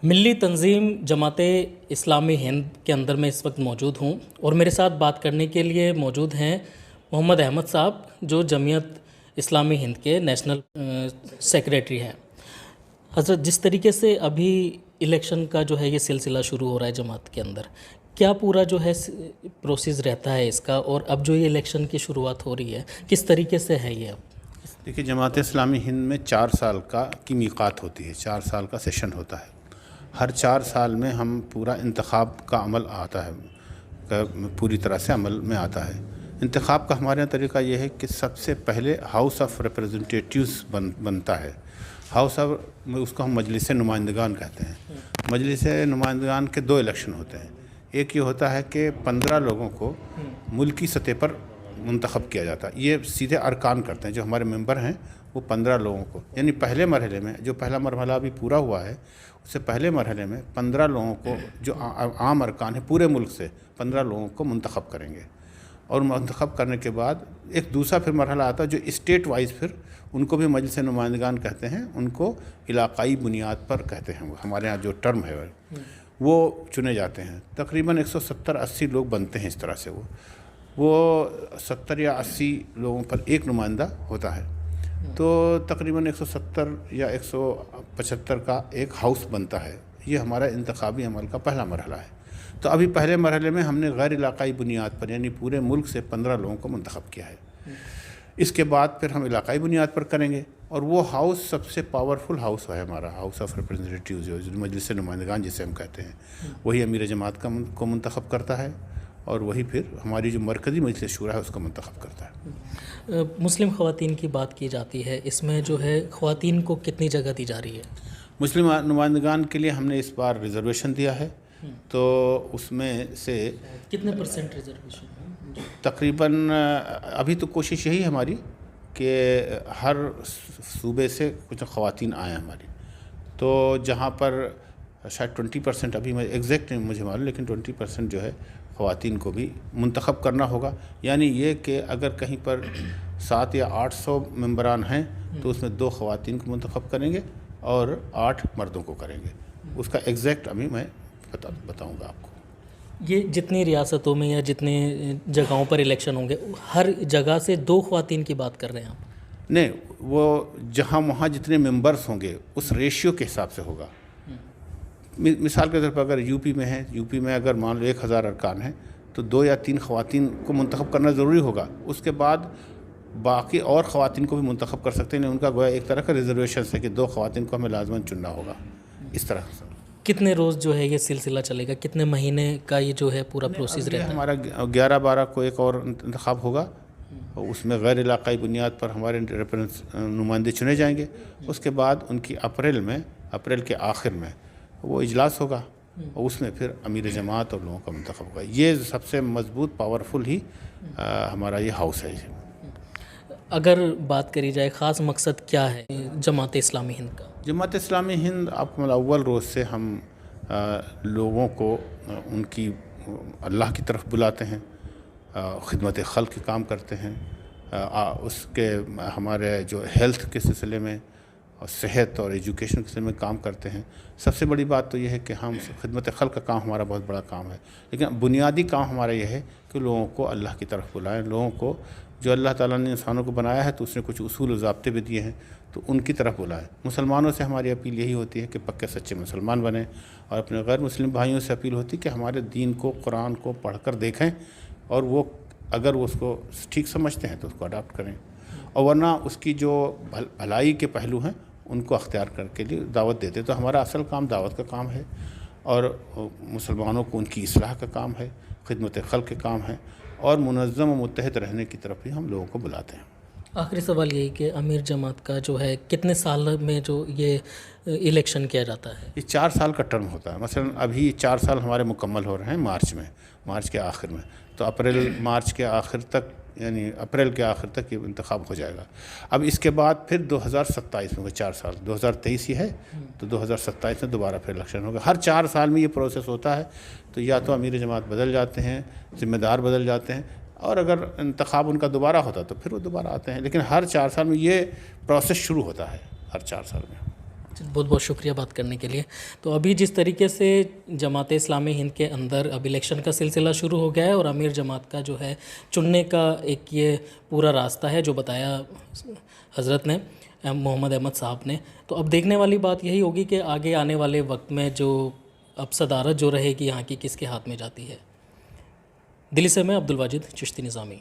ملی تنظیم جماعت اسلامی ہند کے اندر میں اس وقت موجود ہوں اور میرے ساتھ بات کرنے کے لیے موجود ہیں محمد احمد صاحب جو جمعیت اسلامی ہند کے نیشنل سیکریٹری ہیں۔ حضرت، جس طریقے سے ابھی الیکشن کا جو ہے یہ سلسلہ شروع ہو رہا ہے جماعت کے اندر، کیا پورا جو ہے پروسیس رہتا ہے اس کا، اور اب جو یہ الیکشن کی شروعات ہو رہی ہے کس طریقے سے ہے یہ؟ اب دیکھیے، جماعت اسلامی ہند میں 4 سال کی میقات ہوتی ہے، 4 سال کا سیشن ہوتا ہے۔ ہر 4 سال میں ہم پورا انتخاب کا عمل آتا ہے، پوری طرح سے عمل میں آتا ہے۔ انتخاب کا ہمارے یہاں طریقہ یہ ہے کہ سب سے پہلے ہاؤس آف ریپریزنٹیٹیوز بنتا ہے۔ ہاؤس آف اس کو ہم مجلس نمائندگان کہتے ہیں۔ مجلس نمائندگان کے 2 الیکشن ہوتے ہیں۔ ایک یہ ہوتا ہے کہ 15 لوگوں کو ملکی سطح پر منتخب کیا جاتا ہے، یہ سیدھے ارکان کرتے ہیں، جو ہمارے ممبر ہیں وہ 15 لوگوں کو، یعنی پہلے مرحلے میں جو پہلا مرحلہ ابھی پورا ہوا ہے اس سے پہلے مرحلے میں 15 لوگوں کو، جو عام ارکان ہیں پورے ملک سے 15 لوگوں کو منتخب کریں گے، اور منتخب کرنے کے بعد ایک دوسرا پھر مرحلہ آتا ہے جو اسٹیٹ وائز، پھر ان کو بھی مجلس نمائندگان کہتے ہیں، ان کو علاقائی بنیاد پر کہتے ہیں، ہمارے ہاں جو ٹرم ہے وہ چنے جاتے ہیں۔ تقریباً 170-80 لوگ بنتے ہیں اس طرح سے، وہ 70 یا 80 لوگوں پر ایک نمائندہ ہوتا ہے، تو تقریباً 170 یا 175 کا ایک ہاؤس بنتا ہے۔ یہ ہمارا انتخابی عمل کا پہلا مرحلہ ہے۔ تو ابھی پہلے مرحلے میں ہم نے غیر علاقائی بنیاد پر، یعنی پورے ملک سے 15 لوگوں کو منتخب کیا ہے۔ اس کے بعد پھر ہم علاقائی بنیاد پر کریں گے، اور وہ ہاؤس سب سے پاورفل ہاؤس ہے ہمارا، ہاؤس آف ریپریزنٹیٹیوز، جو مجلس نمائندگان جسے ہم کہتے ہیں، وہی امیر جماعت کو منتخب کرتا ہے، اور وہی پھر ہماری جو مرکزی مجلس شورا ہے اس کو منتخب کرتا ہے۔ مسلم خواتین کی بات کی جاتی ہے، اس میں جو ہے خواتین کو کتنی جگہ دی جا رہی ہے؟ مسلم نمائندگان کے لیے ہم نے اس بار ریزرویشن دیا ہے، تو اس میں سے کتنے % ریزرویشن؟ تقریباً ابھی تو کوشش یہی ہے ہماری کہ ہر صوبے سے کچھ خواتین آئیں ہماری، تو جہاں پر شاید 20% ابھی میں ایگزیکٹ نہیں مجھے معلوم، لیکن 20% جو ہے خواتین کو بھی منتخب کرنا ہوگا۔ یعنی یہ کہ اگر کہیں پر 700 یا 800 ممبران ہیں تو اس میں 2 خواتین کو منتخب کریں گے اور 8 مردوں کو کریں گے۔ اس کا ایگزیکٹ ابھی میں بتاؤں گا آپ کو۔ یہ جتنی ریاستوں میں یا جتنے جگہوں پر الیکشن ہوں گے، ہر جگہ سے 2 خواتین کی بات کر رہے ہیں آپ؟ نہیں، وہ جہاں وہاں جتنے ممبرس ہوں گے اس ریشیو کے حساب سے ہوگا۔ مثال کے طور پر اگر یو پی میں ہے، یو پی میں اگر مان لو 1000 ارکان ہیں تو 2 یا 3 خواتین کو منتخب کرنا ضروری ہوگا۔ اس کے بعد باقی اور خواتین کو بھی منتخب کر سکتے ہیں، ان کا گویا ایک طرح کا ریزرویشن ہے کہ 2 خواتین کو ہمیں لازماً چننا ہوگا، اس طرح سے۔ کتنے روز جو ہے یہ سلسلہ چلے گا؟ کتنے مہینے کا یہ جو ہے پورا پروسیس رہتا ہے؟ ہمارا 11-12 کو ایک اور انتخاب ہوگا، اس میں غیر علاقائی بنیاد پر ہمارے نمائندے چنے جائیں گے۔ اس کے بعد ان کی اپریل کے آخر میں وہ اجلاس ہوگا، اور اس میں پھر امیر جماعت اور لوگوں کا منتخب ہوگا۔ یہ سب سے مضبوط پاورفل ہی ہمارا یہ ہاؤس ہے۔ اگر بات کری جائے خاص مقصد کیا ہے جماعت اسلامی ہند کا؟ جماعت اسلامی ہند آپ اول روز سے ہم لوگوں کو ان کی اللہ کی طرف بلاتے ہیں، خدمت خلق کے کام کرتے ہیں، اس کے ہمارے جو ہیلتھ کے سلسلے میں اور صحت اور ایجوکیشن کے سلسلے میں کام کرتے ہیں۔ سب سے بڑی بات تو یہ ہے کہ ہم خدمت خلق کا کام ہمارا بہت بڑا کام ہے، لیکن بنیادی کام ہمارا یہ ہے کہ لوگوں کو اللہ کی طرف بلائیں، لوگوں کو جو اللہ تعالیٰ نے انسانوں کو بنایا ہے تو اس نے کچھ اصول و ضابطے بھی دیے ہیں تو ان کی طرف بلائیں۔ مسلمانوں سے ہماری اپیل یہی ہوتی ہے کہ پکے سچے مسلمان بنیں، اور اپنے غیر مسلم بھائیوں سے اپیل ہوتی ہے کہ ہمارے دین کو، قرآن کو پڑھ کر دیکھیں، اور وہ اگر وہ اس کو ٹھیک سمجھتے ہیں تو اس کو اڈاپٹ کریں، اور ورنہ اس کی جو بھلائی کے پہلو ہیں ان کو اختیار کر کے لیے دعوت دیتے۔ تو ہمارا اصل کام دعوت کا کام ہے، اور مسلمانوں کو ان کی اصلاح کا کام ہے، خدمت خلق کے کام ہے، اور منظم و متحد رہنے کی طرف بھی ہم لوگوں کو بلاتے ہیں۔ آخری سوال یہی کہ امیر جماعت کا جو ہے کتنے سال میں جو یہ الیکشن کیا جاتا ہے؟ یہ 4 سال کا ٹرم ہوتا ہے۔ مثلا ابھی 4 سال ہمارے مکمل ہو رہے ہیں مارچ کے آخر میں، تو مارچ کے آخر تک، یعنی اپریل کے آخر تک یہ انتخاب ہو جائے گا۔ اب اس کے بعد پھر 2027 میں 4 سال، 2023 ہی ہے تو 2027 میں دوبارہ پھر الیکشن ہوگا۔ ہر 4 سال میں یہ پروسیس ہوتا ہے، تو یا تو امیر جماعت بدل جاتے ہیں، ذمہ دار بدل جاتے ہیں، اور اگر انتخاب ان کا دوبارہ ہوتا تو پھر وہ دوبارہ آتے ہیں، لیکن ہر 4 سال میں یہ پروسیس شروع ہوتا ہے، ہر 4 سال میں۔ بہت بہت شکریہ بات کرنے کے لیے. تو ابھی جس طریقے سے جماعت اسلامی ہند کے اندر اب الیکشن کا سلسلہ شروع ہو گیا ہے اور امیر جماعت کا جو ہے چننے کا ایک یہ پورا راستہ ہے جو بتایا حضرت نے محمد احمد صاحب نے, تو اب دیکھنے والی بات یہی ہوگی کہ آگے آنے والے وقت میں جو اب صدارت جو رہے گی یہاں کی کس کے ہاتھ میں جاتی ہے. دلی سے میں عبد الواجد چشتی نظامی.